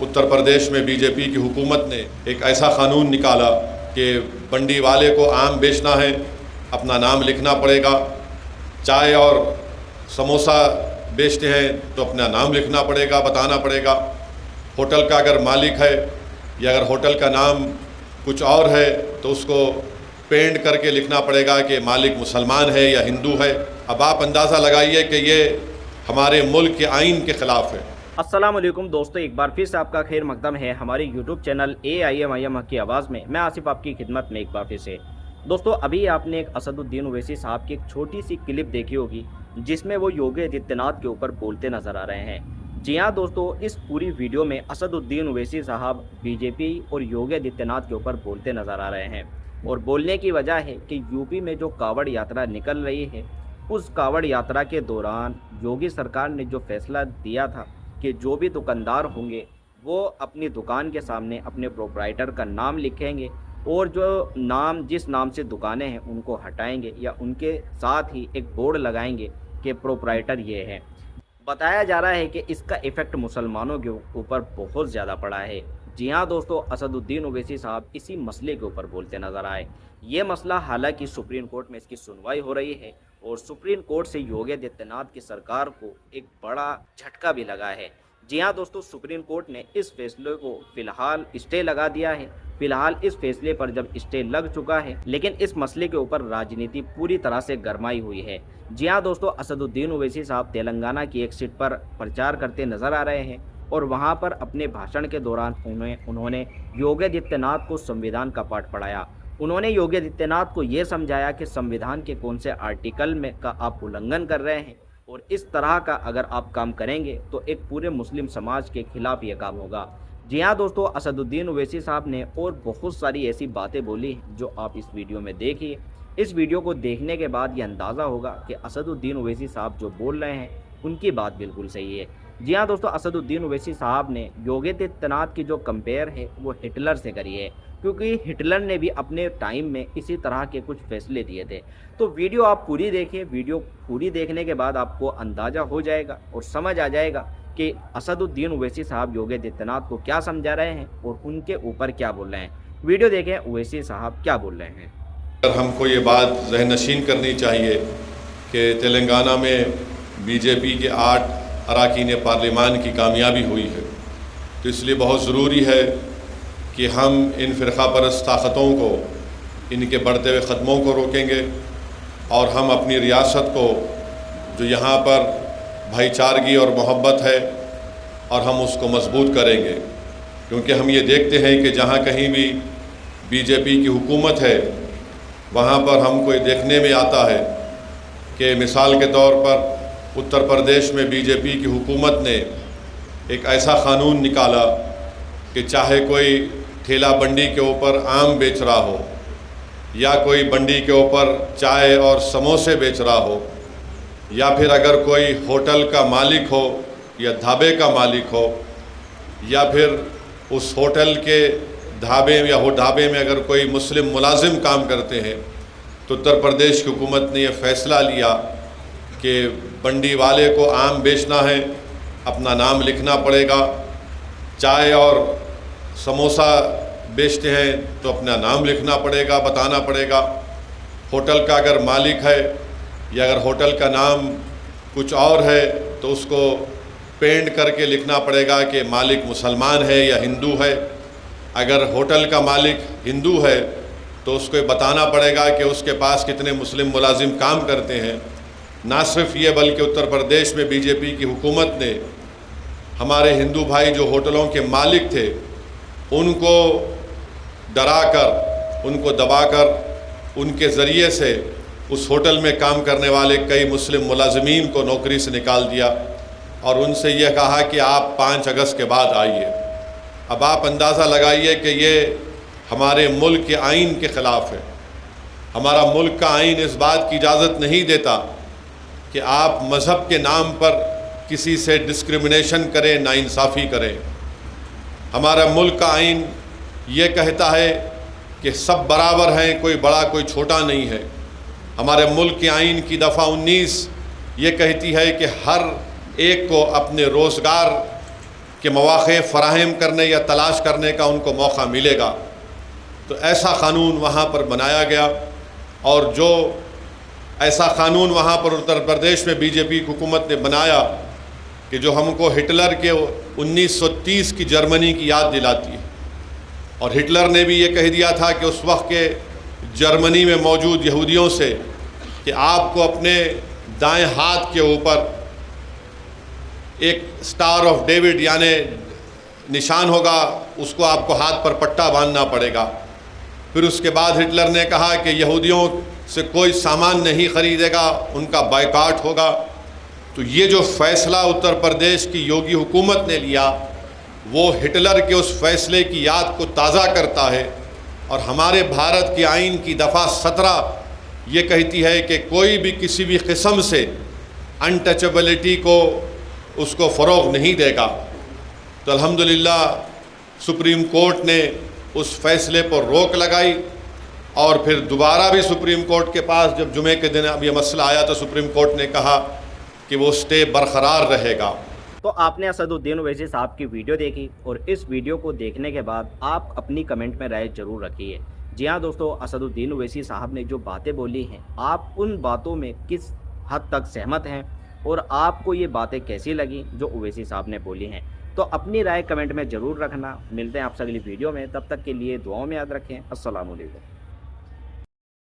उत्तर प्रदेश में बीजेपी की हुकूमत ने एक ऐसा कानून निकाला कि बंडी वाले को आम बेचना है, अपना नाम लिखना पड़ेगा। चाय और समोसा बेचते हैं तो अपना नाम लिखना पड़ेगा, बताना पड़ेगा। होटल का अगर मालिक है या अगर होटल का नाम कुछ और है तो उसको पेंट करके लिखना पड़ेगा कि मालिक मुसलमान है या हिंदू है। अब आप अंदाज़ा लगाइए कि ये हमारे मुल्क के आइन के ख़िलाफ़ है। अस्सलाम वालेकुम दोस्तों, एक बार फिर से आपका खैर मकदम है हमारे यूट्यूब चैनल AIM हक की आवाज़ में। मैं आसिफ आपकी खिदमत में एक बार फिर से। दोस्तों, अभी आपने एक असदुद्दीन ओवैसी साहब की एक छोटी सी क्लिप देखी होगी जिसमें वो योगी आदित्यनाथ के ऊपर बोलते नज़र आ रहे हैं। जी हाँ दोस्तों, इस पूरी वीडियो में असदुद्दीन ओवैसी साहब बीजेपी और योगी आदित्यनाथ के ऊपर बोलते नज़र आ रहे हैं। और बोलने की वजह है कि यूपी में जो कावड़ यात्रा निकल रही है, उस कावड़ यात्रा के दौरान योगी सरकार ने जो फैसला दिया था कि जो भी दुकानदार होंगे वो अपनी दुकान के सामने अपने प्रोप्राइटर का नाम लिखेंगे और जो नाम जिस नाम से दुकानें हैं उनको हटाएंगे या उनके साथ ही एक बोर्ड लगाएंगे कि प्रोप्राइटर ये है। बताया जा रहा है कि इसका इफ़ेक्ट मुसलमानों के ऊपर बहुत ज़्यादा पड़ा है। जी हाँ दोस्तों, असदुद्दीन ओवैसी साहब इसी मसले के ऊपर बोलते नज़र आए। ये मसला हालांकि सुप्रीम कोर्ट में इसकी सुनवाई हो रही है और सुप्रीम कोर्ट से योगी आदित्यनाथ की सरकार को एक बड़ा झटका भी लगा है। जी हाँ दोस्तों, सुप्रीम कोर्ट ने इस फैसले को फ़िलहाल स्टे लगा दिया है। फिलहाल इस फैसले पर जब स्टे लग चुका है, लेकिन इस मसले के ऊपर राजनीति पूरी तरह से गरमाई हुई है। जी हाँ दोस्तों, असदुद्दीन ओवैसी साहब तेलंगाना की एक सीट पर प्रचार करते नजर आ रहे हैं और वहां पर अपने भाषण के दौरान उन्होंने योगी आदित्यनाथ को संविधान का पाठ पढ़ाया। उन्होंने योगी आदित्यनाथ को ये समझाया कि संविधान के कौन से आर्टिकल में का आप उल्लंघन कर रहे हैं और इस तरह का अगर आप काम करेंगे तो एक पूरे मुस्लिम समाज के खिलाफ ये काम होगा। जी हाँ दोस्तों, असदुद्दीन ओवैसी साहब ने और बहुत सारी ऐसी बातें बोली हैं जो आप इस वीडियो में देखिए। इस वीडियो को देखने के बाद ये अंदाज़ा होगा कि असदुद्दीन ओवैसी साहब जो बोल रहे हैं उनकी बात बिल्कुल सही है। जी हाँ दोस्तों, असदुद्दीन ओवैसी साहब ने योगी आदित्यनाथ की जो कंपेयर है वो हिटलर से करी है, क्योंकि हिटलर ने भी अपने टाइम में इसी तरह के कुछ फैसले दिए थे। तो वीडियो आप पूरी देखिए। वीडियो पूरी देखने के बाद आपको अंदाज़ा हो जाएगा और समझ आ जाएगा कि असदुद्दीन ओवैसी साहब योगी आदित्यनाथ को क्या समझा रहे हैं और उनके ऊपर क्या बोल रहे हैं। वीडियो देखें ओवैसी साहब क्या बोल रहे हैं। हमको ये बात ज़हन-नशीन करनी चाहिए कि तेलंगाना में बीजेपी के 8 अरकान पार्लिमान की कामयाबी हुई है, तो इसलिए बहुत ज़रूरी है कि हम इन फ़िरक़ा परस्त ताक़तों को, इनके बढ़ते हुए क़दमों को रोकेंगे और हम अपनी रियासत को, जो यहाँ पर भाईचारगी और मोहब्बत है, और हम उसको मजबूत करेंगे। क्योंकि हम ये देखते हैं कि जहाँ कहीं भी बीजेपी की हुकूमत है वहाँ पर हमको ये देखने में आता है कि मिसाल के तौर पर उत्तर प्रदेश में बीजेपी की हुकूमत ने एक ऐसा कानून निकाला कि चाहे कोई ठेला बंडी के ऊपर आम बेच रहा हो या कोई बंडी के ऊपर चाय और समोसे बेच रहा हो या फिर अगर कोई होटल का मालिक हो या ढाबे का मालिक हो या फिर उस होटल के ढाबे में अगर कोई मुस्लिम मुलाजिम काम करते हैं, तो उत्तर प्रदेश की हुकूमत ने यह फ़ैसला लिया कि बंडी वाले को आम बेचना है, अपना नाम लिखना पड़ेगा। चाय और समोसा बेचते हैं तो अपना नाम लिखना पड़ेगा, बताना पड़ेगा। होटल का अगर मालिक है या अगर होटल का नाम कुछ और है तो उसको पेंट करके लिखना पड़ेगा कि मालिक मुसलमान है या हिंदू है। अगर होटल का मालिक हिंदू है तो उसको बताना पड़ेगा कि उसके पास कितने मुस्लिम मुलाजिम काम करते हैं। ना सिर्फ ये बल्कि उत्तर प्रदेश में बीजेपी की हुकूमत ने हमारे हिंदू भाई जो होटलों के मालिक थे उनको डराकर, उनको दबाकर, उनके ज़रिए से उस होटल में काम करने वाले कई मुस्लिम मुलाजिमीन को नौकरी से निकाल दिया और उनसे यह कहा कि आप 5 अगस्त के बाद आइए। अब आप अंदाज़ा लगाइए कि ये हमारे मुल्क के आइन के ख़िलाफ़ है। हमारा मुल्क का आइन इस बात की इजाज़त नहीं देता कि आप मज़हब के नाम पर किसी से डिस्क्रिमिनेशन करें, नाइंसाफ़ी करें। हमारा मुल्क का आइन ये कहता है कि सब बराबर हैं, कोई बड़ा कोई छोटा नहीं है। हमारे मुल्क के आइन की दफ़ा 19 ये कहती है कि हर एक को अपने रोज़गार के मौक़े फ़राहम करने या तलाश करने का उनको मौका मिलेगा। तो ऐसा क़ानून वहाँ पर बनाया गया, और जो ऐसा क़ानून वहाँ पर उत्तर प्रदेश में बीजेपी हुकूमत ने बनाया कि जो हमको हिटलर के 1930 की जर्मनी की याद दिलाती है। और हिटलर ने भी ये कह दिया था कि उस वक्त के जर्मनी में मौजूद यहूदियों से कि आपको अपने दाएं हाथ के ऊपर एक स्टार ऑफ डेविड यानी निशान होगा, उसको आपको हाथ पर पट्टा बांधना पड़ेगा। फिर उसके बाद हिटलर ने कहा कि यहूदियों से कोई सामान नहीं ख़रीदेगा, उनका बायकॉट होगा। तो ये जो फ़ैसला उत्तर प्रदेश की योगी हुकूमत ने लिया, वो हिटलर के उस फ़ैसले की याद को ताज़ा करता है। और हमारे भारत के आइन की दफ़ा 17 ये कहती है कि कोई भी किसी भी किस्म से अनटचेबिलिटी को उसको फ़रोग़ नहीं देगा। तो अल्हम्दुलिल्लाह सुप्रीम कोर्ट ने उस फ़ैसले पर रोक लगाई, और फिर दोबारा भी सुप्रीम कोर्ट के पास जब जुमे के दिन अब ये मसला आया तो सुप्रीम कोर्ट ने कहा कि वो स्टे बरकरार रहेगा। तो आपने असदुद्दीन ओवैसी साहब की वीडियो देखी, और इस वीडियो को देखने के बाद आप अपनी कमेंट में राय ज़रूर रखिए। जी हाँ दोस्तों, असदुद्दीन ओवैसी साहब ने जो बातें बोली हैं, आप उन बातों में किस हद तक सहमत हैं, और आपको ये बातें कैसी लगी जो ओवैसी साहब ने बोली हैं। तो अपनी राय कमेंट में ज़रूर रखना। मिलते हैं आपसे अगली वीडियो में, तब तक के लिए दुआओं में याद रखें। अस्सलाम वालेकुम।